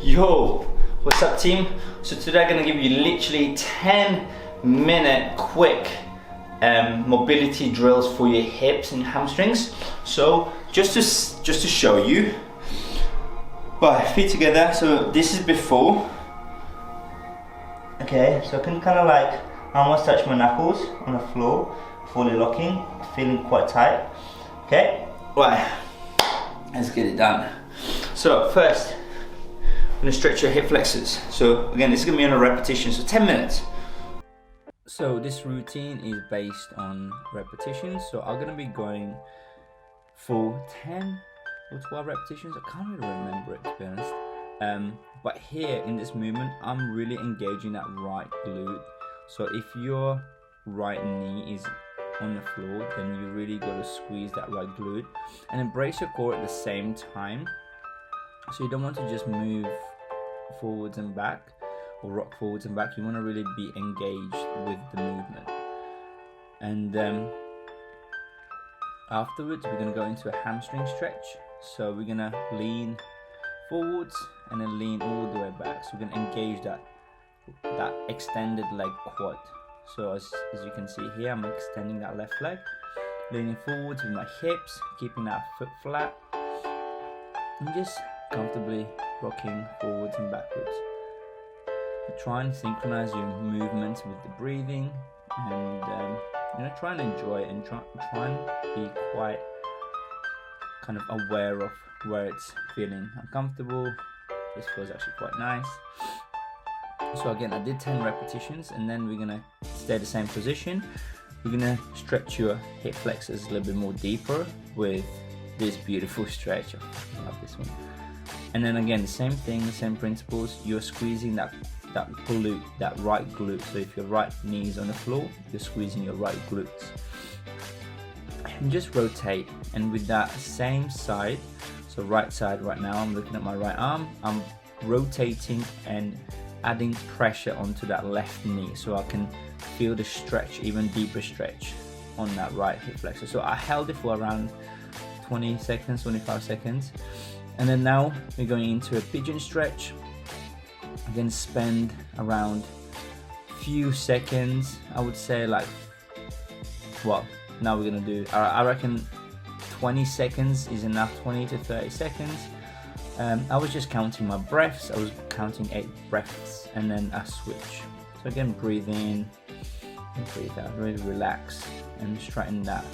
Yo, what's up team? So today I'm gonna give you literally 10-minute quick mobility drills for your hips and hamstrings. So just to show you, right, feet together. So this is before. Okay, so I can kind of like almost touch my knuckles on the floor, fully locking, feeling quite tight. Okay, right, let's get it done. So first, I'm gonna stretch your hip flexors. So again, this is gonna be on a repetition, so 10 minutes. So this routine is based on repetitions. So I'm gonna be going for 10 or 12 repetitions. I can't really remember it, to be honest. But here in this movement, I'm really engaging that right glute. So if your right knee is on the floor, then you really gotta squeeze that right glute and embrace your core at the same time. So you don't want to just move forwards and back or rock forwards and back. You want to really be engaged with the movement. And afterwards we're going to go into a hamstring stretch. So we're going to lean forwards and then lean all the way back. So we're going to engage that extended leg quad. So as you can see here, I'm extending that left leg, leaning forwards with my hips, keeping that foot flat, and just comfortably rocking forwards and backwards. Try and synchronize your movements with the breathing, and try and enjoy it, and try and be quite kind of aware of where it's feeling uncomfortable. This feels actually quite nice. So again, I did 10 repetitions, and then we're gonna stay the same position. We're gonna stretch your hip flexors a little bit more deeper with this beautiful stretch. I love this one. And then again, the same thing, the same principles. You're squeezing that glute, that right glute. So if your right knee is on the floor, you're squeezing your right glutes. And just rotate. And with that same side, so right side right now, I'm looking at my right arm. I'm rotating and adding pressure onto that left knee, so I can feel the stretch, even deeper stretch on that right hip flexor. So I held it for around 20 seconds, 25 seconds. And then now we're going into a pigeon stretch. Again, spend around few seconds. I would say like, well, now we're gonna do, I reckon 20 seconds is enough, 20 to 30 seconds. I was just counting my breaths. I was counting 8 breaths, and then I switch. So again, breathe in and breathe out. Really relax and straighten that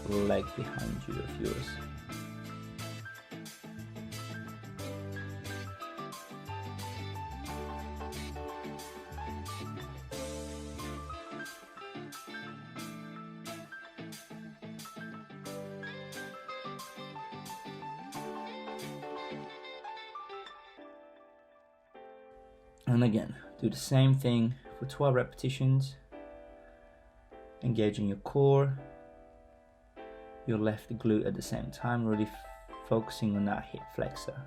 leg behind you of yours. And again, do the same thing for 12 repetitions, engaging your core, your left glute at the same time, really focusing on that hip flexor.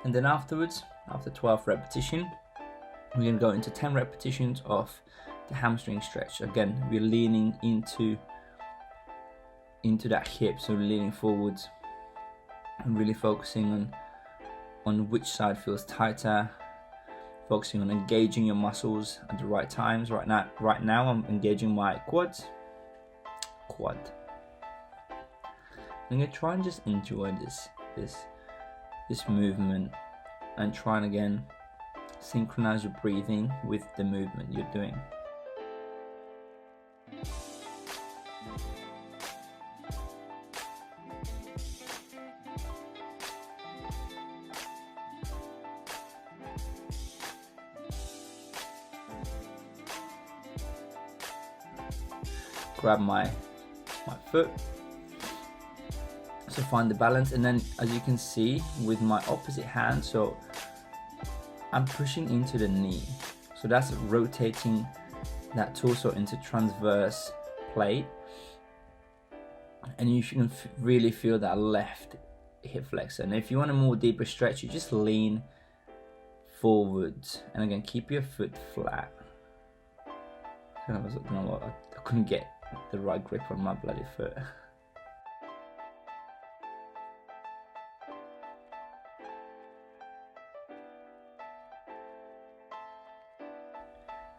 And then afterwards, after 12 repetition, we're going to go into 10 repetitions of the hamstring stretch. Again, we're leaning into that hip, so we're leaning forwards and really focusing on which side feels tighter, focusing on engaging your muscles at the right times. Right now I'm engaging my quad. I'm going to try and just enjoy this movement, and try and again synchronize your breathing with the movement you're doing. Grab my foot, so find the balance, and then as you can see with my opposite hand, so I'm pushing into the knee, so that's rotating that torso into transverse plate, and you can really feel that left hip flexor. And if you want a more deeper stretch, you just lean forwards, and again keep your foot flat. I don't know what, I couldn't get the right grip on my bloody foot.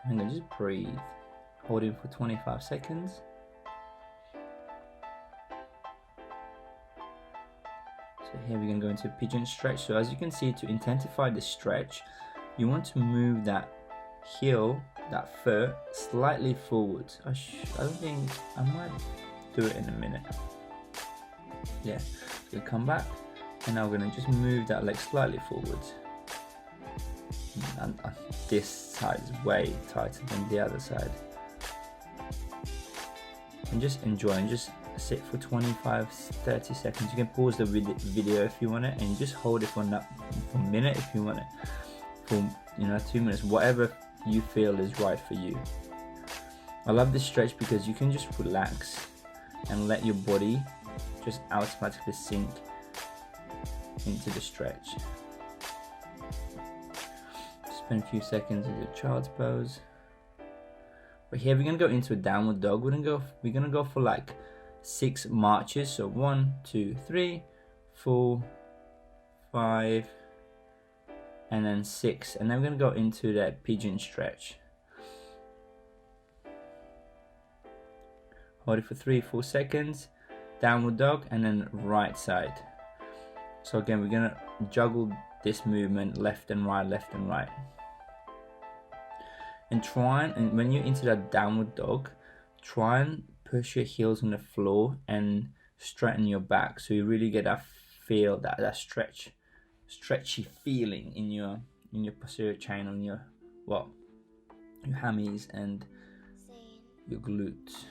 And then just breathe, hold in for 25 seconds. So here we're going to go into a pigeon stretch. So as you can see, to intensify the stretch, you want to move that heel, that foot, slightly forwards. I don't think, I might do it in a minute. Yeah, so come back, and now we're going to just move that leg slightly forwards. And this side is way tighter than the other side. And just enjoy, and just sit for 25-30 seconds. You can pause the video if you want it, and just hold it for a minute if you want it, for 2 minutes, whatever you feel is right for you. I love this stretch because you can just relax and let your body just automatically sink into the stretch. Spend a few seconds in the child's pose. But here we're gonna go into a downward dog. We're gonna go for like 6 marches. So 1, 2, 3, 4, 5, and then 6. And then we're gonna go into that pigeon stretch. Hold it for 3-4 seconds. Downward dog, and then right side. So again, we're gonna juggle this movement left and right, left and right. And when you're into that downward dog, try and push your heels on the floor and straighten your back, so you really get that feel, that stretchy feeling in your posterior chain, on your hammies and your glutes.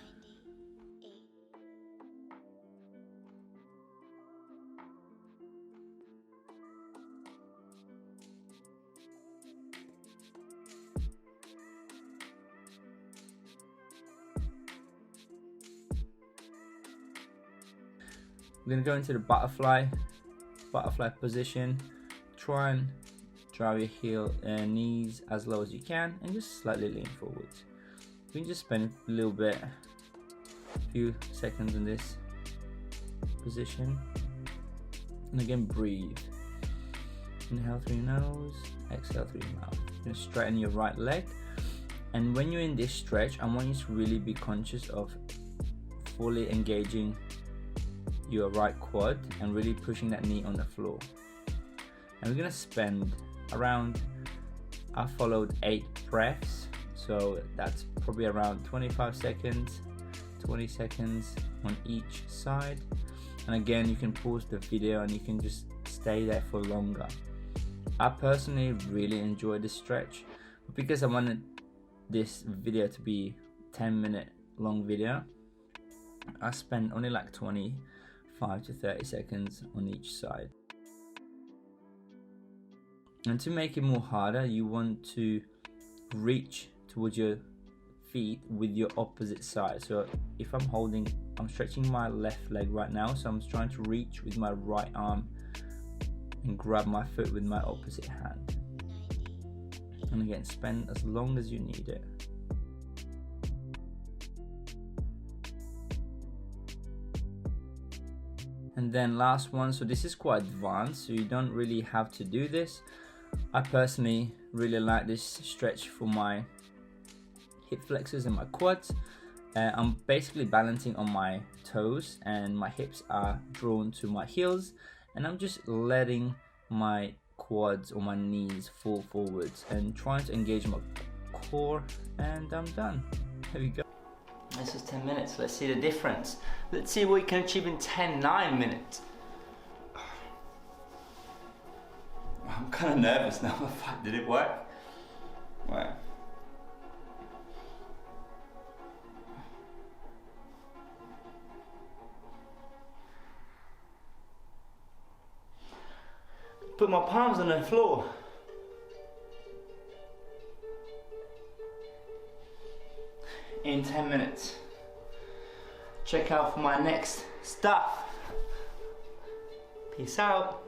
We're going to go into the butterfly position. Try and drive your knees as low as you can, and just slightly lean forwards. You can just spend a few seconds in this position. And again, breathe. Inhale through your nose, exhale through your mouth. You're going to straighten your right leg. And when you're in this stretch, I want you to really be conscious of fully engaging your right quad and really pushing that knee on the floor. And we're gonna spend around, I followed 8 breaths, so that's probably around 25 seconds, 20 seconds on each side. And again, you can pause the video and you can just stay there for longer. I personally really enjoyed this stretch, but because I wanted this video to be 10-minute long video, I spent only like 25 to 30 seconds on each side. And to make it more harder, you want to reach towards your feet with your opposite side. So if I'm stretching my left leg right now, so I'm trying to reach with my right arm and grab my foot with my opposite hand. And again, spend as long as you need it. And then last one, so this is quite advanced, so you don't really have to do this. I personally really like this stretch for my hip flexors and my quads. I'm basically balancing on my toes and my hips are drawn to my heels, and I'm just letting my quads or my knees fall forwards and trying to engage my core, and I'm done. There we go. This is 10 minutes. Let's see the difference. Let's see what we can achieve in 9 minutes. I'm kind of nervous now. Did it work? Right. Put my palms on the floor. In 10 minutes. Check out for my next stuff. Peace out.